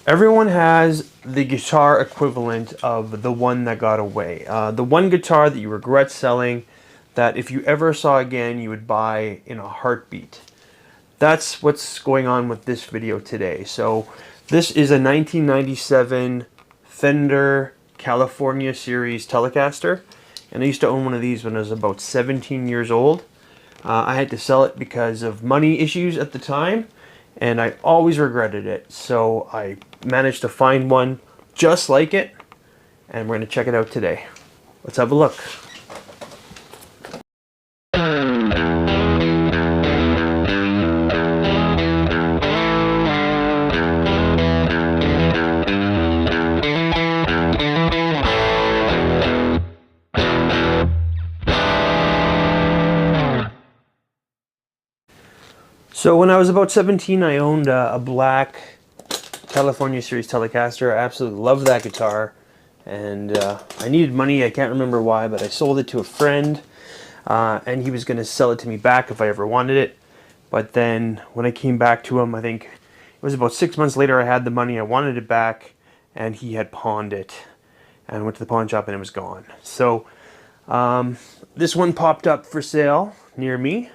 Everyone has the guitar equivalent of the one that got away. The one guitar that you regret selling, that if you ever saw again, you would buy in a heartbeat. That's what's going on with this video today. So this is a 1997 Fender California Series Telecaster. And I used to own one of these when I was about 17 years old. I had to sell it because of money issues at the time, and I always regretted it. So I managed to find one just like it, and we're going to check it out today. Let's have a look. So when I was about 17, I owned a black California Series Telecaster. I absolutely loved that guitar, and I needed money. I can't remember why, but I sold it to a friend, and he was going to sell it to me back if I ever wanted it. But then when I came back to him, I think it was about 6 months later, I had the money, I wanted it back, and he had pawned it. And I went to the pawn shop and it was gone. So this one popped up for sale near me.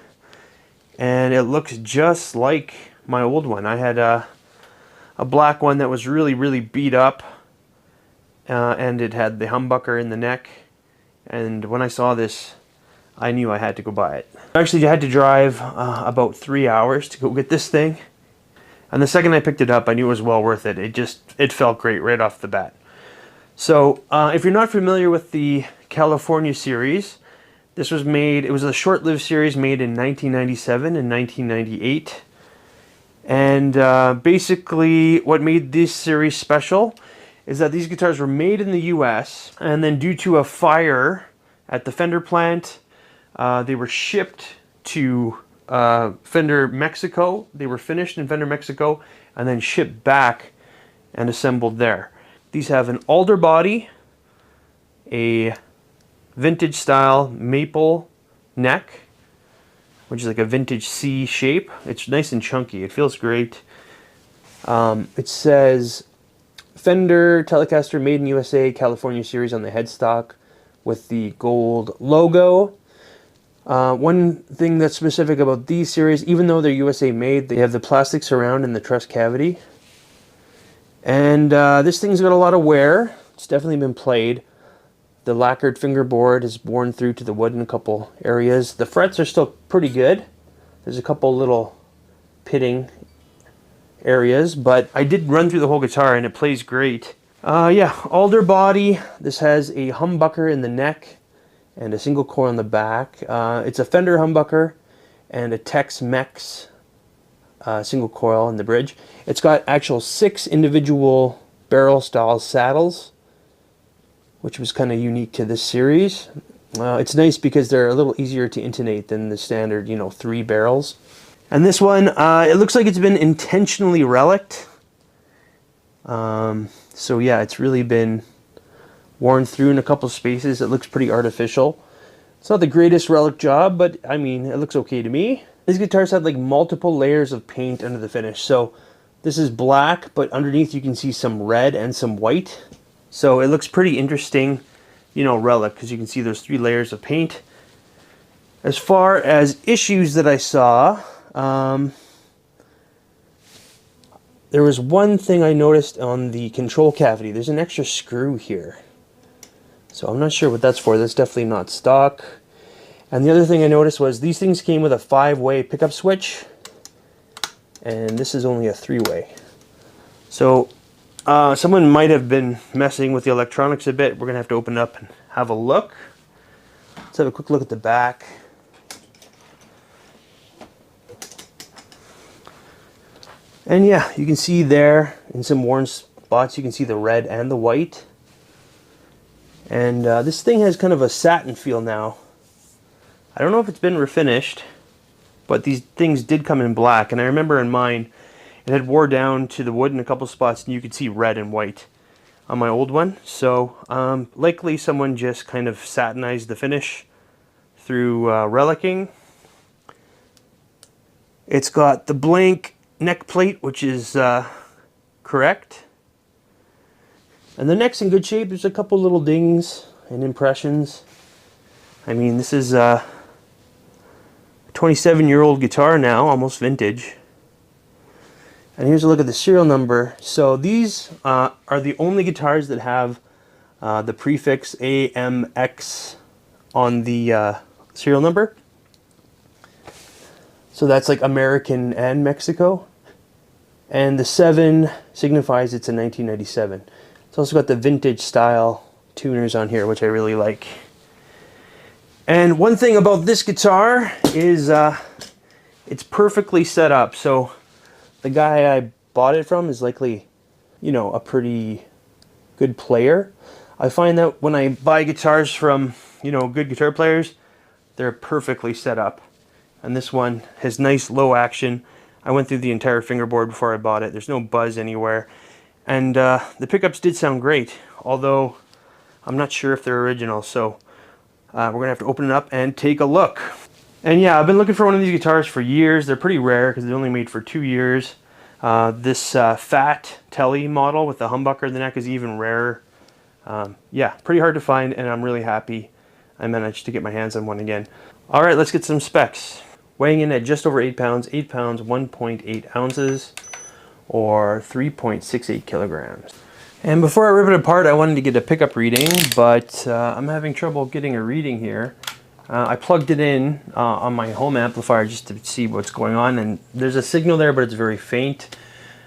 And it looks just like my old one. I had a black one that was really beat up, and it had the humbucker in the neck. And when I saw this, I knew I had to go buy it. Actually, I had to drive about 3 hours to go get this thing. And the second I picked it up, I knew it was well worth it. It felt great right off the bat. So if you're not familiar with the California series, this was made, it was a short-lived series made in 1997 and 1998. And basically what made this series special is that these guitars were made in the US, and then due to a fire at the Fender plant, they were shipped to Fender Mexico. They were finished in Fender Mexico and then shipped back and assembled there. These have an alder body, a vintage style maple neck, which is like a vintage C shape. It's nice and chunky. It feels great. It says Fender Telecaster made in USA California Series on the headstock with the gold logo. One thing that's specific about these series, even though they're USA made, they have the plastic surround in the truss cavity. And this thing's got a lot of wear. It's definitely been played. The lacquered fingerboard is worn through to the wood in a couple areas. The frets are still pretty good. There's a couple little pitting areas, but I did run through the whole guitar and it plays great. Yeah, alder body. This has a humbucker in the neck and a single coil in the back. It's a Fender humbucker and a Tex-Mex single coil in the bridge. It's got actual 6 individual barrel style saddles, which was kind of unique to this series. It's nice because they're a little easier to intonate than the standard, 3 barrels. And this one, it looks like it's been intentionally relicked. So yeah, it's really been worn through in a couple spaces. It looks pretty artificial. It's not the greatest relic job, but I mean, it looks okay to me. These guitars have like multiple layers of paint under the finish. So this is black, but underneath you can see some red and some white. So it looks pretty interesting, relic, because you can see there's 3 layers of paint. As far as issues that I saw, there was one thing I noticed on the control cavity. There's an extra screw here. So I'm not sure what that's for. That's definitely not stock. And the other thing I noticed was these things came with a 5-way pickup switch, and this is only a 3-way. So someone might have been messing with the electronics a bit. We're going to have to open it up and have a look. Let's have a quick look at the back. And yeah, you can see there in some worn spots, you can see the red and the white. And this thing has kind of a satin feel now. I don't know if it's been refinished, but these things did come in black. And I remember in mine, it had wore down to the wood in a couple spots, and you could see red and white on my old one. So likely someone just kind of satinized the finish through relicking. It's got the blank neck plate, which is correct. And the neck's in good shape. There's a couple little dings and impressions. I mean, this is a 27-year-old guitar now, almost vintage. And here's a look at the serial number. So these are the only guitars that have the prefix AMX on the serial number. So that's like American and Mexico. And the 7 signifies it's a 1997. It's also got the vintage style tuners on here, which I really like. And one thing about this guitar is it's perfectly set up. So the guy I bought it from is likely, you know, a pretty good player. I find that when I buy guitars from, you know, good guitar players, they're perfectly set up. And this one has nice low action. I went through the entire fingerboard before I bought it. There's no buzz anywhere. And the pickups did sound great, although I'm not sure if they're original. So we're going to have to open it up and take a look. And yeah, I've been looking for one of these guitars for years. They're pretty rare because they're only made for 2 years. This fat Tele model with the humbucker in the neck is even rarer. Yeah, pretty hard to find, and I'm really happy I managed to get my hands on one again. All right, let's get some specs. Weighing in at just over 8 pounds, 1.8 ounces, or 3.68 kilograms. And before I rip it apart, I wanted to get a pickup reading, but I'm having trouble getting a reading here. I plugged it in on my home amplifier just to see what's going on, and there's a signal there, but it's very faint.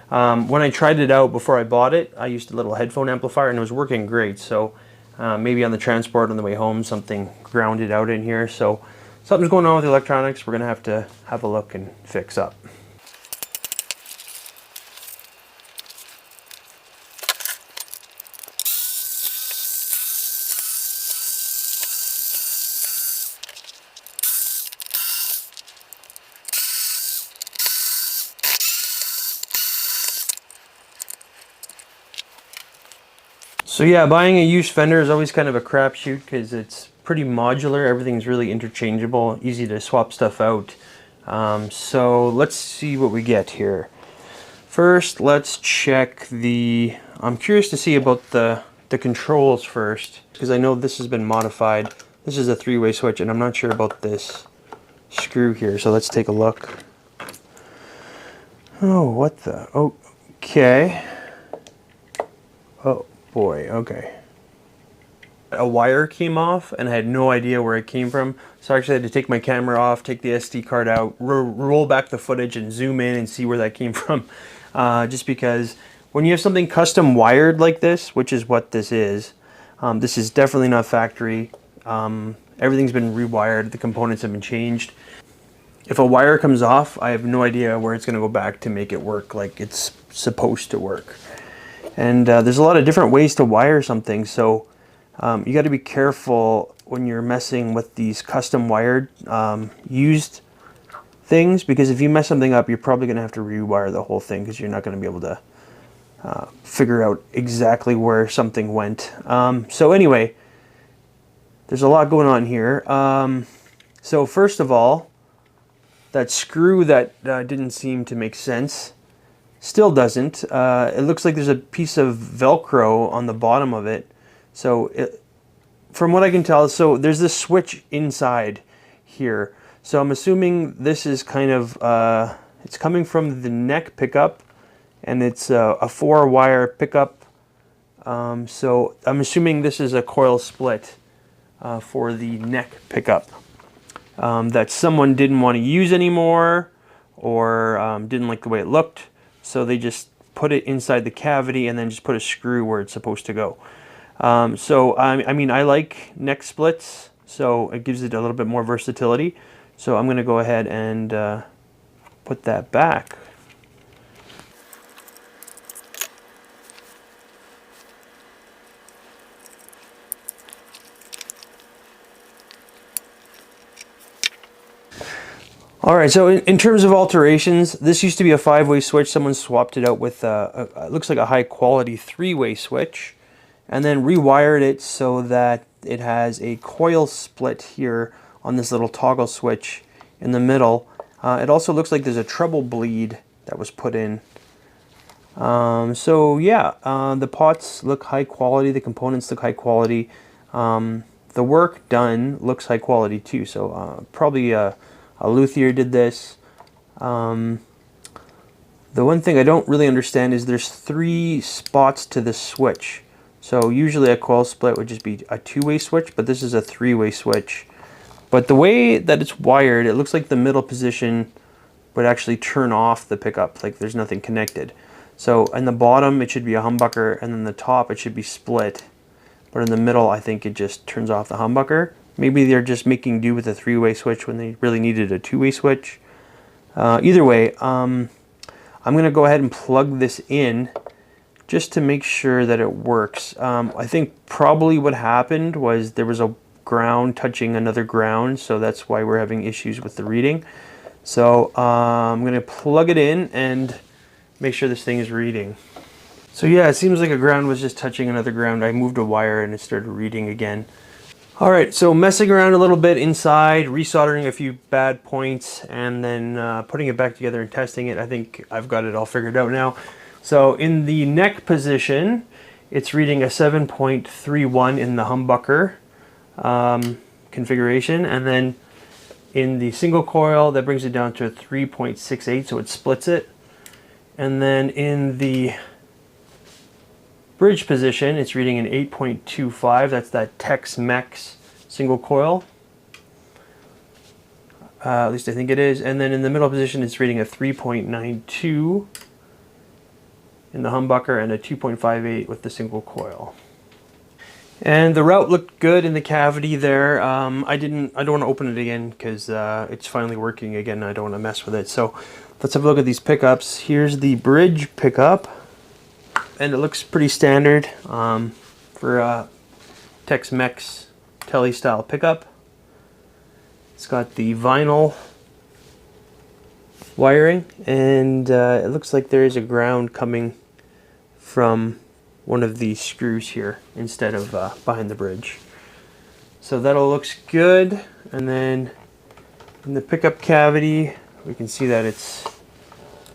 When I tried it out before I bought it, I used a little headphone amplifier and it was working great. So maybe on the transport on the way home, something grounded out in here. So something's going on with the electronics. We're going to have a look and fix up. So yeah, buying a used Fender is always kind of a crapshoot because it's pretty modular. Everything's really interchangeable, easy to swap stuff out. So let's see what we get here. First, let's check the... I'm curious to see about the controls first, because I know this has been modified. This is a 3-way switch, and I'm not sure about this screw here, so let's take a look. Oh, what the... Oh, okay. Oh. Boy, okay. A wire came off and I had no idea where it came from. So I actually had to take my camera off, take the SD card out, roll back the footage and zoom in and see where that came from. Just because when you have something custom wired like this, which is what this is definitely not factory. Everything's been rewired, the components have been changed. If a wire comes off, I have no idea where it's going to go back to make it work like it's supposed to work. And there's a lot of different ways to wire something, so you got to be careful when you're messing with these custom wired used things, because if you mess something up, you're probably going to have to rewire the whole thing because you're not going to be able to figure out exactly where something went. So anyway, there's a lot going on here. So first of all, that screw that didn't seem to make sense. Still doesn't. It looks like there's a piece of Velcro on the bottom of it. So from what I can tell, so there's this switch inside here. So I'm assuming this is kind of, it's coming from the neck pickup, and it's a 4-wire pickup. So I'm assuming this is a coil split for the neck pickup that someone didn't want to use anymore, or didn't like the way it looked. So they just put it inside the cavity and then just put a screw where it's supposed to go. So I mean, I like neck splits, so it gives it a little bit more versatility. So I'm going to go ahead and put that back. Alright, so in terms of alterations, this used to be a 5-way switch. Someone swapped it out with it looks like a high quality 3-way switch, and then rewired it so that it has a coil split here on this little toggle switch in the middle. It also looks like there's a treble bleed that was put in So yeah, the pots look high quality, the components look high quality. The work done looks high quality too, so probably a luthier did this. The one thing I don't really understand is there's 3 spots to the switch. So usually a coil split would just be a 2-way switch, but this is a 3-way switch. But the way that it's wired, it looks like the middle position would actually turn off the pickup, like there's nothing connected. So in the bottom it should be a humbucker, and then the top it should be split. But in the middle I think it just turns off the humbucker. Maybe they're just making do with a 3-way switch when they really needed a 2-way switch. Either way, I'm going to go ahead and plug this in just to make sure that it works. I think probably what happened was there was a ground touching another ground, so that's why we're having issues with the reading. So I'm going to plug it in and make sure this thing is reading. So yeah, it seems like a ground was just touching another ground. I moved a wire and it started reading again. Alright, so messing around a little bit inside, resoldering a few bad points, and then putting it back together and testing it. I think I've got it all figured out now. So in the neck position, it's reading a 7.31 in the humbucker configuration, and then in the single coil, that brings it down to 3.68, so it splits it. And then in the bridge position, it's reading an 8.25. That's that Tex-Mex single coil. At least I think it is. And then in the middle position, it's reading a 3.92 in the humbucker and a 2.58 with the single coil. And the route looked good in the cavity there. I don't want to open it again because it's finally working again. I don't want to mess with it. So let's have a look at these pickups. Here's the bridge pickup, and it looks pretty standard for a Tex-Mex Tele style pickup. It's got the vinyl wiring, and it looks like there is a ground coming from one of these screws here instead of behind the bridge. So that all looks good. And then in the pickup cavity, we can see that it's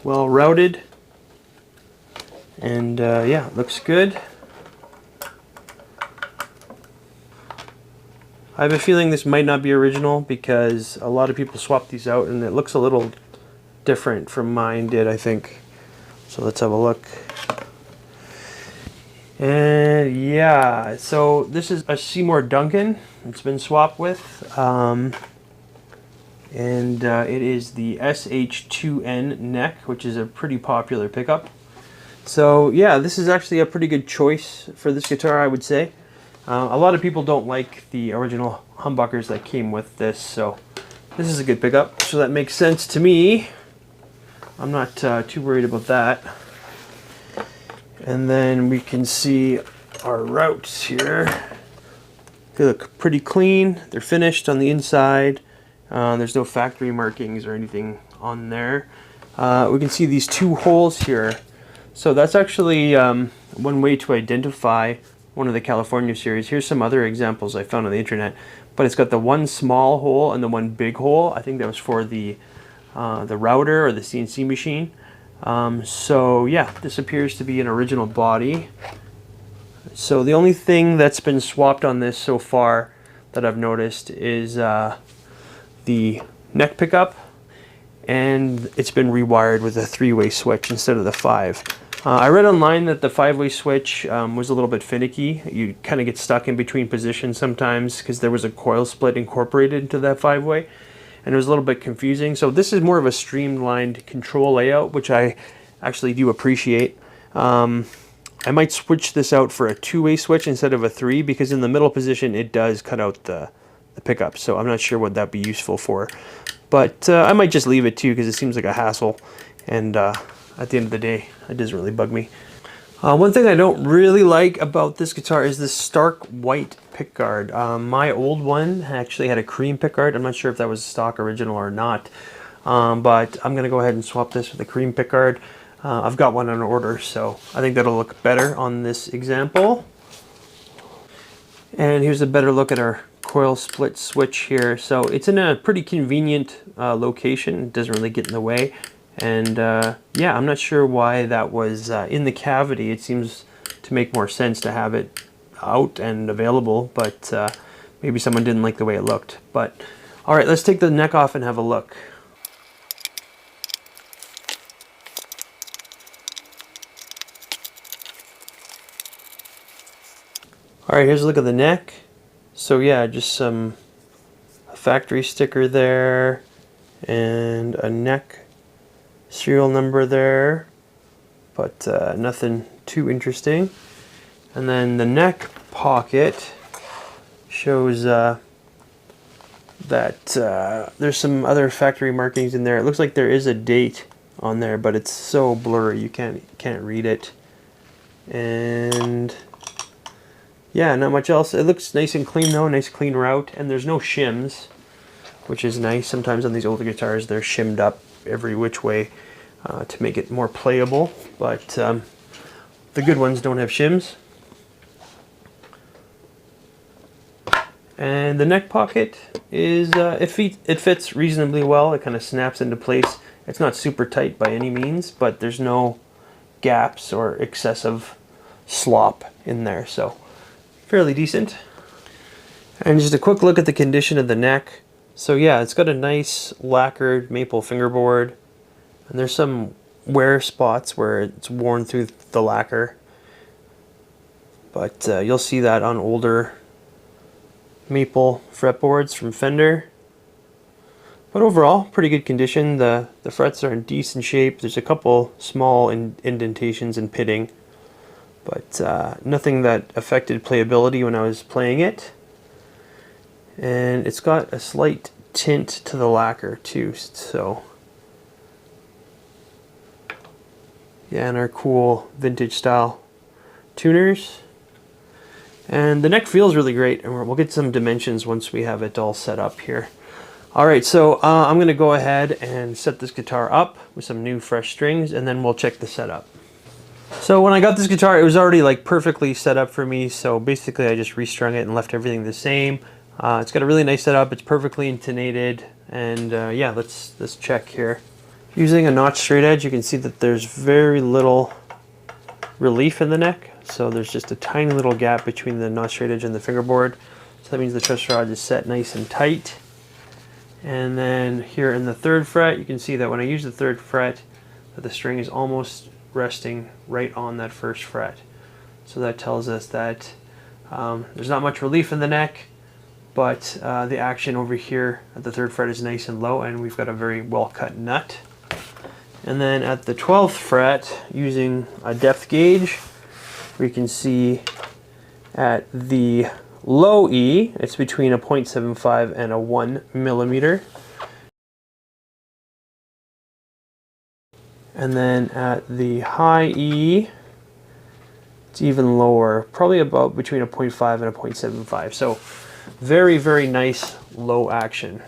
well routed, and yeah, it looks good. I have a feeling this might not be original because a lot of people swap these out and it looks a little different from mine did, I think. So let's have a look. And yeah, so this is a Seymour Duncan. It's been swapped with. And it is the SH2N neck, which is a pretty popular pickup. So yeah, this is actually a pretty good choice for this guitar, I would say. A lot of people don't like the original humbuckers that came with this, so this is a good pickup. So that makes sense to me. I'm not too worried about that. And then we can see our routes here. They look pretty clean. They're finished on the inside. There's no factory markings or anything on there. We can see these 2 holes here. So that's actually one way to identify one of the California series. Here's some other examples I found on the internet. But it's got the 1 small hole and the 1 big hole. I think that was for the router or the CNC machine. So yeah, this appears to be an original body. So the only thing that's been swapped on this so far that I've noticed is the neck pickup, and it's been rewired with a 3-way switch instead of the 5. I read online that the 5-way switch was a little bit finicky. You kind of get stuck in between positions sometimes because there was a coil split incorporated into that 5-way. And it was a little bit confusing. So this is more of a streamlined control layout, which I actually do appreciate. I might switch this out for a 2-way switch instead of a 3, because in the middle position it does cut out the pickup. So I'm not sure what that'd be useful for. But I might just leave it too, because it seems like a hassle. And at the end of the day, it doesn't really bug me. One thing I don't really like about this guitar is this stark white pickguard. My old one actually had a cream pickguard. I'm not sure if that was stock original or not, but I'm going to go ahead and swap this with a cream pickguard. I've got one on order, so I think that'll look better on this example. And here's a better look at our coil split switch here. So it's in a pretty convenient location. It doesn't really get in the way. And yeah, I'm not sure why that was in the cavity. It seems to make more sense to have it out and available, but maybe someone didn't like the way it looked. But all right, let's take the neck off and have a look. All right, here's a look at the neck. So yeah, just a factory sticker there and a neck serial number there, but nothing too interesting. And then the neck pocket shows that there's some other factory markings in there. It looks like there is a date on there, but it's so blurry you can't read it. And yeah, not much else. It looks nice and clean though, nice clean route, and there's no shims, which is nice. Sometimes on these older guitars they're shimmed up every which way to make it more playable, but the good ones don't have shims. And the neck pocket is it fits reasonably well. It kind of snaps into place. It's not super tight by any means, but there's no gaps or excessive slop in there, so fairly decent. And just a quick look at the condition of the neck. So yeah, it's got a nice lacquered maple fingerboard, and there's some wear spots where it's worn through the lacquer, but you'll see that on older maple fretboards from Fender. But overall, pretty good condition. The frets are in decent shape. There's a couple small indentations and pitting, but nothing that affected playability when I was playing it. And it's got a slight tint to the lacquer too, so yeah, and our cool vintage style tuners. And the neck feels really great, and we'll get some dimensions once we have it all set up here. All right, so I'm gonna go ahead and set this guitar up with some new fresh strings, and then we'll check the setup. So when I got this guitar, it was already like perfectly set up for me, so basically I just restrung it and left everything the same. It's got a really nice setup. It's perfectly intonated, and yeah, let's check here. Using a notch straight edge, you can see that there's very little relief in the neck. So there's just a tiny little gap between the notch straight edge and the fingerboard. So that means the truss rod is set nice and tight. And then here in the 3rd fret, you can see that when I use the 3rd fret, that the string is almost resting right on that 1st fret. So that tells us that there's not much relief in the neck, but the action over here at the 3rd fret is nice and low, and we've got a very well cut nut. And then at the 12th fret, using a depth gauge, we can see at the low E, it's between a 0.75 and a 1 millimeter. And then at the high E, it's even lower, probably about between a 0.5 and a 0.75. So very, very nice low action.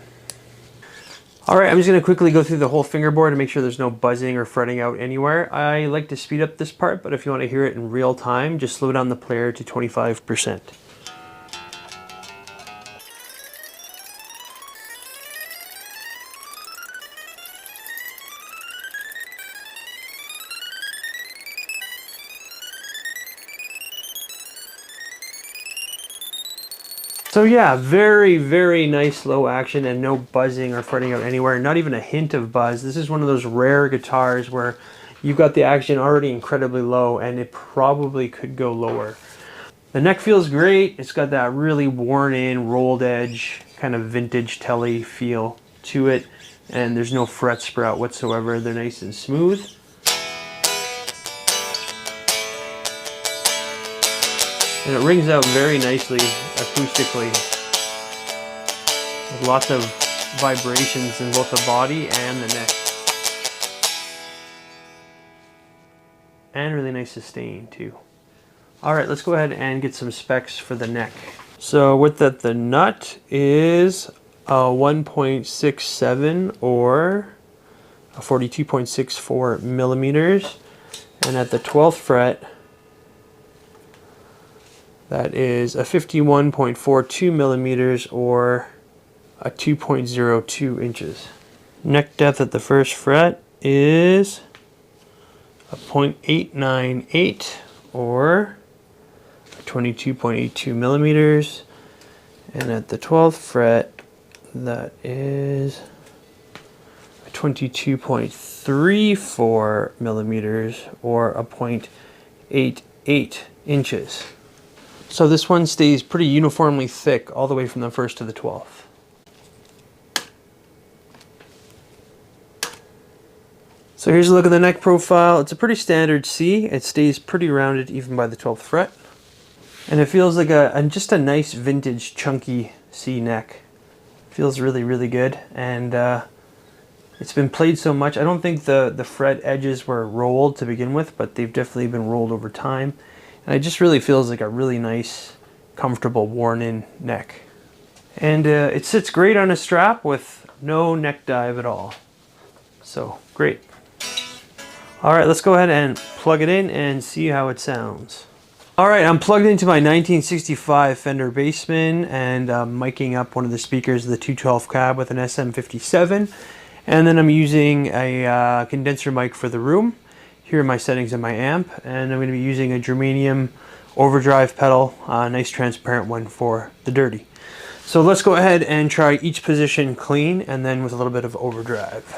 All right, I'm just gonna quickly go through the whole fingerboard and make sure there's no buzzing or fretting out anywhere. I like to speed up this part, but if you want to hear it in real time, just slow down the player to 25%. So yeah, very, very nice low action and no buzzing or fretting out anywhere, not even a hint of buzz. This is one of those rare guitars where you've got the action already incredibly low and it probably could go lower. The neck feels great. It's got that really worn in, rolled edge, kind of vintage telly feel to it, and there's no fret sprout whatsoever. They're nice and smooth. And it rings out very nicely acoustically, with lots of vibrations in both the body and the neck. And really nice sustain too. Alright, let's go ahead and get some specs for the neck. So with that, the nut is a 1.67 or a 42.64 millimeters. And at the 12th fret, that is a 51.42 millimeters or a 2.02 inches. Neck depth at the 1st fret is a 0.898 or 22.82 millimeters, and at the 12th fret that is 22.34 millimeters or a 0.88 inches. So this one stays pretty uniformly thick all the way from the 1st to the 12th. So here's a look at the neck profile. It's a pretty standard C. It stays pretty rounded even by the 12th fret. And it feels like just a nice vintage chunky C neck. Feels really, really good. And it's been played so much. I don't think the fret edges were rolled to begin with, but they've definitely been rolled over time. And it just really feels like a really nice, comfortable, worn-in neck. And it sits great on a strap with no neck dive at all. So, great. Alright, let's go ahead and plug it in and see how it sounds. Alright, I'm plugged into my 1965 Fender Bassman and miking up one of the speakers of the 212 cab with an SM57. And then I'm using a condenser mic for the room. Here are my settings in my amp, and I'm going to be using a germanium overdrive pedal, a nice transparent one for the dirty. So let's go ahead and try each position clean and then with a little bit of overdrive.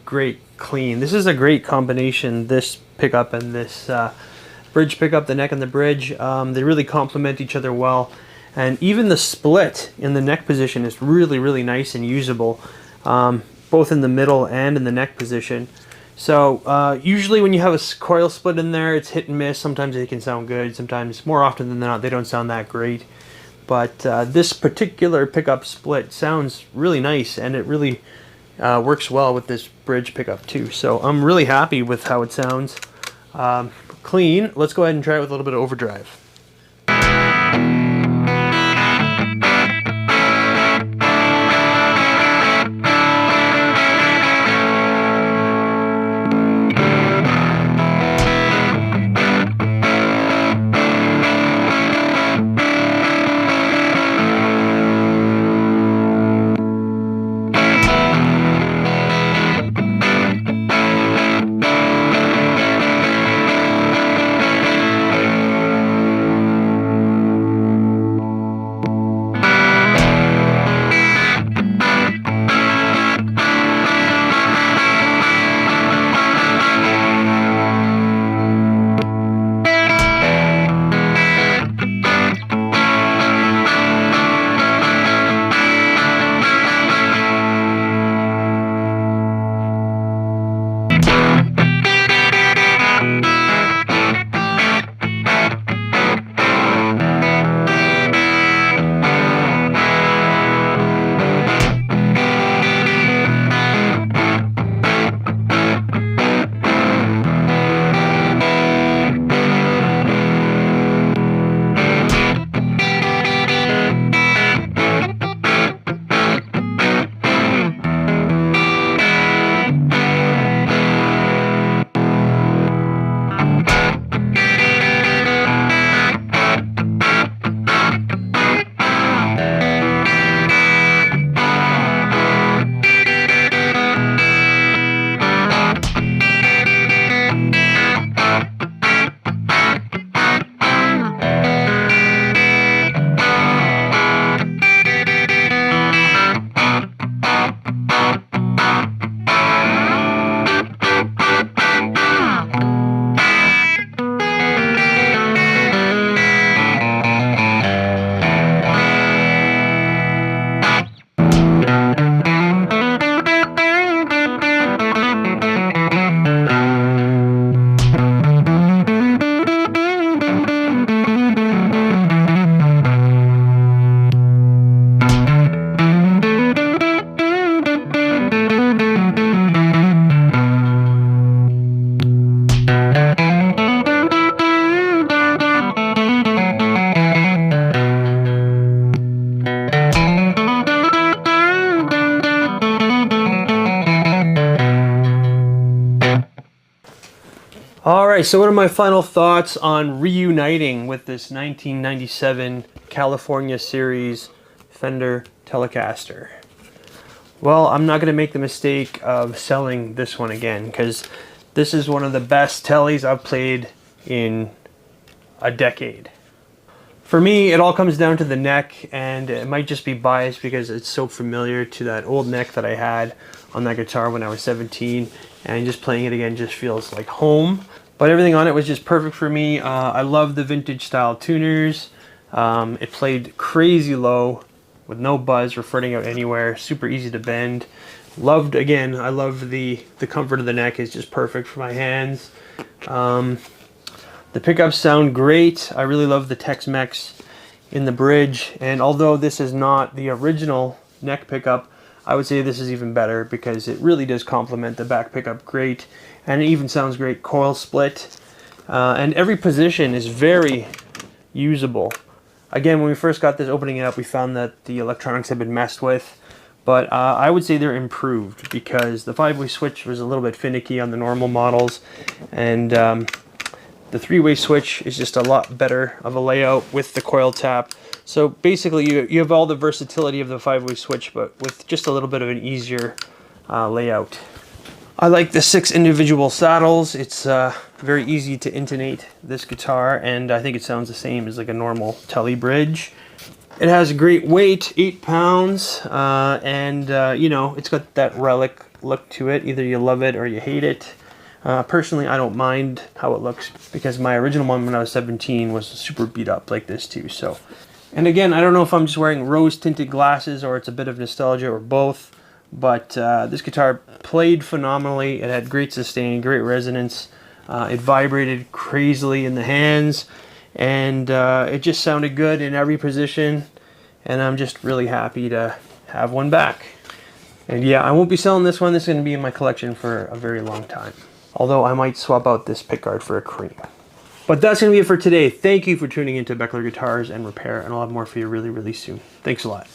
Great clean. This is a great combination, this pickup and this bridge pickup, the neck and the bridge. They really complement each other well, and even the split in the neck position is really, really nice and usable, both in the middle and in the neck position. So usually when you have a coil split in there, it's hit and miss. Sometimes they can sound good. Sometimes, more often than not, they don't sound that great. But this particular pickup split sounds really nice, and it really works well with this bridge pickup too. So I'm really happy with how it sounds. Clean. Let's go ahead and try it with a little bit of overdrive. Alright, so what are my final thoughts on reuniting with this 1997 California Series Fender Telecaster? Well, I'm not going to make the mistake of selling this one again, because this is one of the best tellies I've played in a decade. For me, it all comes down to the neck, and it might just be biased because it's so familiar to that old neck that I had on that guitar when I was 17, and just playing it again just feels like home. But everything on it was just perfect for me. I love the vintage style tuners. It played crazy low with no buzz or fretting out anywhere. Super easy to bend. I love the comfort of the neck is just perfect for my hands. The pickups sound great. I really love the Tex-Mex in the bridge. And although this is not the original neck pickup, I would say this is even better because it really does complement the back pickup great. And it even sounds great coil split. And every position is very usable. Again, when we first got this opening it up, we found that the electronics had been messed with. But I would say they're improved because the 5-way switch was a little bit finicky on the normal models. And the 3-way switch is just a lot better of a layout with the coil tap. So basically you have all the versatility of the 5-way switch, but with just a little bit of an easier layout. I like the 6 individual saddles. It's very easy to intonate this guitar, and I think it sounds the same as like a normal Tele bridge. It has a great weight, 8 pounds, and you know, it's got that relic look to it. Either you love it or you hate it. Personally, I don't mind how it looks because my original one when I was 17 was super beat up like this too. So, and again, I don't know if I'm just wearing rose tinted glasses or it's a bit of nostalgia or both, but this guitar played phenomenally. It had great sustain, great resonance. It vibrated crazily in the hands, and it just sounded good in every position, and I'm just really happy to have one back. And yeah, I won't be selling this one. This is going to be in my collection for a very long time. Although I might swap out this pickguard for a cream. But that's going to be it for today. Thank you for tuning into Beckler Guitars and Repair, and I'll have more for you really, really soon. Thanks a lot.